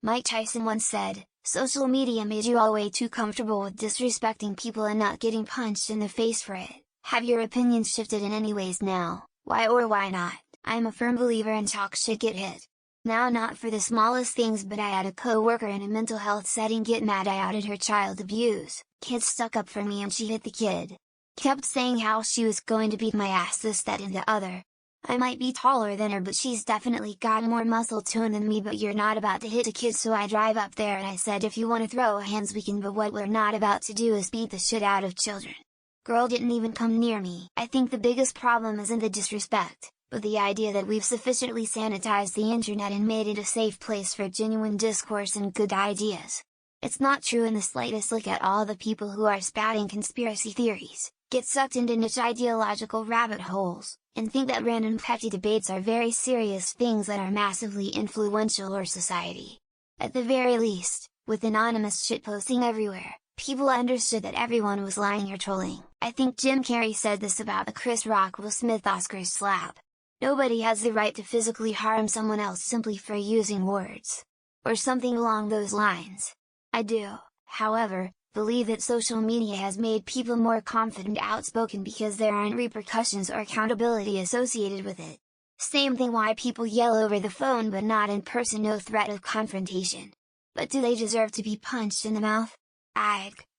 Mike Tyson once said, "Social media made you all way too comfortable with disrespecting people and not getting punched in the face for it. Have your opinions shifted in any ways now? Why or why not? I'm a firm believer in talk shit get hit. Now not for the smallest things, but I had a co-worker in a mental health setting get mad I outed her child abuse. Kid stuck up for me and she hit the kid. Kept saying how she was going to beat my ass, this that and the other. I might be taller than her, but she's definitely got more muscle tone than me, but you're not about to hit a kid." So I drive up there and I said, "If you want to throw hands we can, but what we're not about to do is beat the shit out of children." Girl didn't even come near me. I think the biggest problem isn't the disrespect, but the idea that we've sufficiently sanitized the internet and made it a safe place for genuine discourse and good ideas. It's not true in the slightest. Look at all the people who are spouting conspiracy theories, get sucked into niche ideological rabbit holes, and think that random petty debates are very serious things that are massively influential or society. At the very least, with anonymous shitposting everywhere, people understood that everyone was lying or trolling. I think Jim Carrey said this about the Chris Rock Will Smith Oscars slap. Nobody has the right to physically harm someone else simply for using words. Or something along those lines. I do, however, believe that social media has made people more confident and outspoken because there aren't repercussions or accountability associated with it. Same thing why people yell over the phone but not in person, no threat of confrontation. But do they deserve to be punched in the mouth?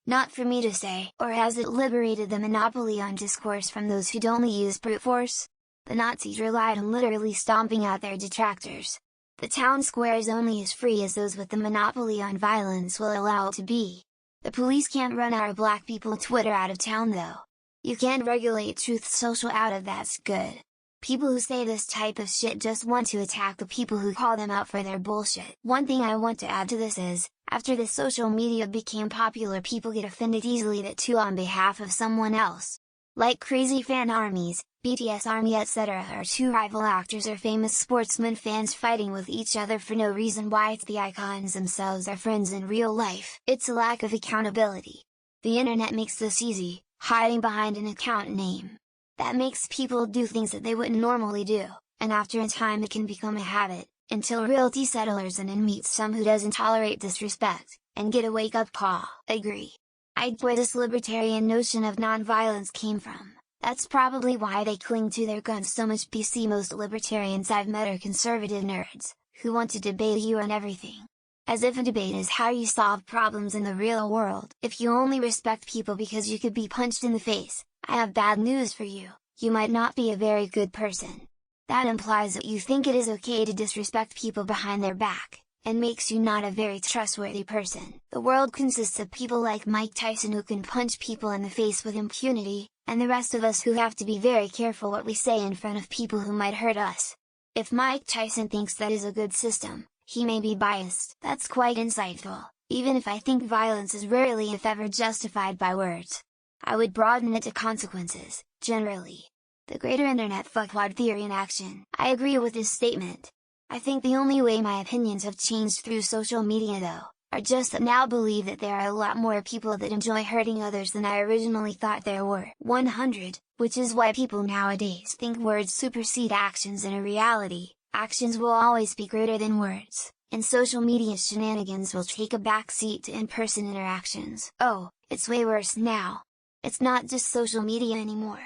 Not for me to say. Or has it liberated the monopoly on discourse from those who'd only use brute force? The Nazis relied on literally stomping out their detractors. The town square is only as free as those with the monopoly on violence will allow it to be. The police can't run our black people Twitter out of town though. You can't regulate Truth Social out of that's good. People who say this type of shit just want to attack the people who call them out for their bullshit. One thing I want to add to this is, after the social media became popular, people get offended easily that too on behalf of someone else. Like crazy fan armies, BTS Army etc. are two rival actors or famous sportsmen fans fighting with each other for no reason. Why? It's the icons themselves are friends in real life. It's a lack of accountability. The internet makes this easy, hiding behind an account name. That makes people do things that they wouldn't normally do, and after a time it can become a habit, until reality settles in and meets some who doesn't tolerate disrespect, and get a wake-up call. Agree. I'd where this libertarian notion of non-violence came from. That's probably why they cling to their guns so much. PC most libertarians I've met are conservative nerds, who want to debate you on everything. As if a debate is how you solve problems in the real world. If you only respect people because you could be punched in the face, I have bad news for you, you might not be a very good person. That implies that you think it is okay to disrespect people behind their back, and makes you not a very trustworthy person. The world consists of people like Mike Tyson who can punch people in the face with impunity, and the rest of us who have to be very careful what we say in front of people who might hurt us. If Mike Tyson thinks that is a good system, he may be biased. That's quite insightful, even if I think violence is rarely if ever justified by words. I would broaden it to consequences, generally. The greater internet fuckwad theory in action. I agree with this statement. I think the only way my opinions have changed through social media though, are just that now believe that there are a lot more people that enjoy hurting others than I originally thought there were. 100, which is why people nowadays think words supersede actions. In a reality, actions will always be greater than words, and social media shenanigans will take a backseat to in-person interactions. Oh, it's way worse now. It's not just social media anymore.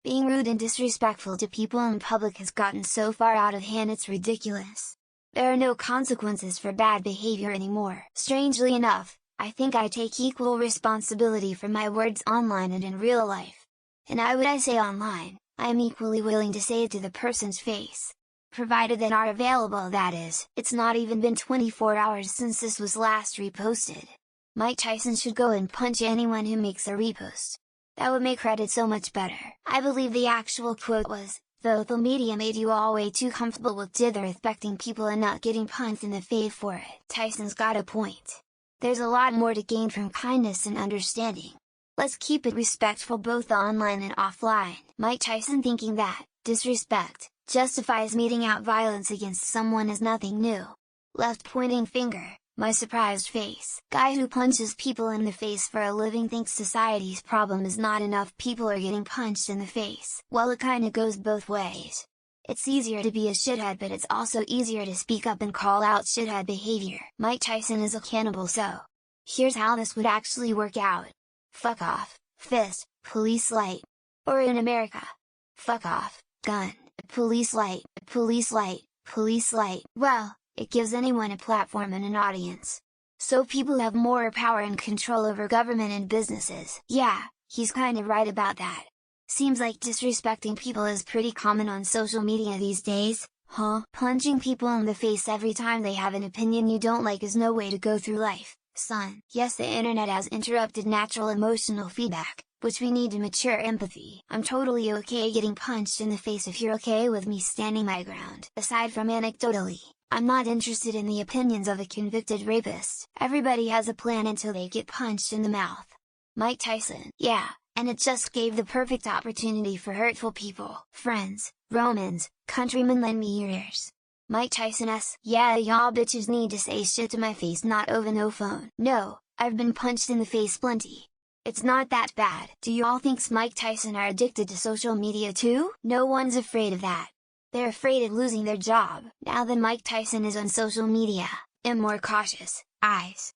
Being rude and disrespectful to people in public has gotten so far out of hand it's ridiculous. There are no consequences for bad behavior anymore. Strangely enough, I think I take equal responsibility for my words online and in real life. And would I say online, I am equally willing to say it to the person's face. Provided they are available, that is. It's not even been 24 hours since this was last reposted. Mike Tyson should go and punch anyone who makes a repost. That would make Reddit so much better. I believe the actual quote was, "Though the media made you all way too comfortable with disrespecting people and not getting punched in the face for it." Tyson's got a point. There's a lot more to gain from kindness and understanding. Let's keep it respectful both online and offline. Mike Tyson thinking that disrespect justifies meting out violence against someone is nothing new. Left pointing finger. My surprised face. Guy who punches people in the face for a living thinks society's problem is not enough people are getting punched in the face. Well, it kinda goes both ways. It's easier to be a shithead, but it's also easier to speak up and call out shithead behavior. Mike Tyson is a cannibal, so here's how this would actually work out. Fuck off, fist, police light. Or in America, fuck off, gun, police light, police light, police light. Well, it gives anyone a platform and an audience. So people have more power and control over government and businesses. Yeah, he's kinda right about that. Seems like disrespecting people is pretty common on social media these days, huh? Punching people in the face every time they have an opinion you don't like is no way to go through life, son. Yes, the internet has interrupted natural emotional feedback, which we need to mature empathy. I'm totally okay getting punched in the face if you're okay with me standing my ground. Aside from anecdotally, I'm not interested in the opinions of a convicted rapist. Everybody has a plan until they get punched in the mouth. Mike Tyson. Yeah, and it just gave the perfect opportunity for hurtful people. Friends, Romans, countrymen, lend me your ears. Mike Tyson s. Yeah, y'all bitches need to say shit to my face, not over no phone. No, I've been punched in the face plenty. It's not that bad. Do you all think Mike Tyson are addicted to social media too? No one's afraid of that. They're afraid of losing their job. Now that Mike Tyson is on social media, and more cautious eyes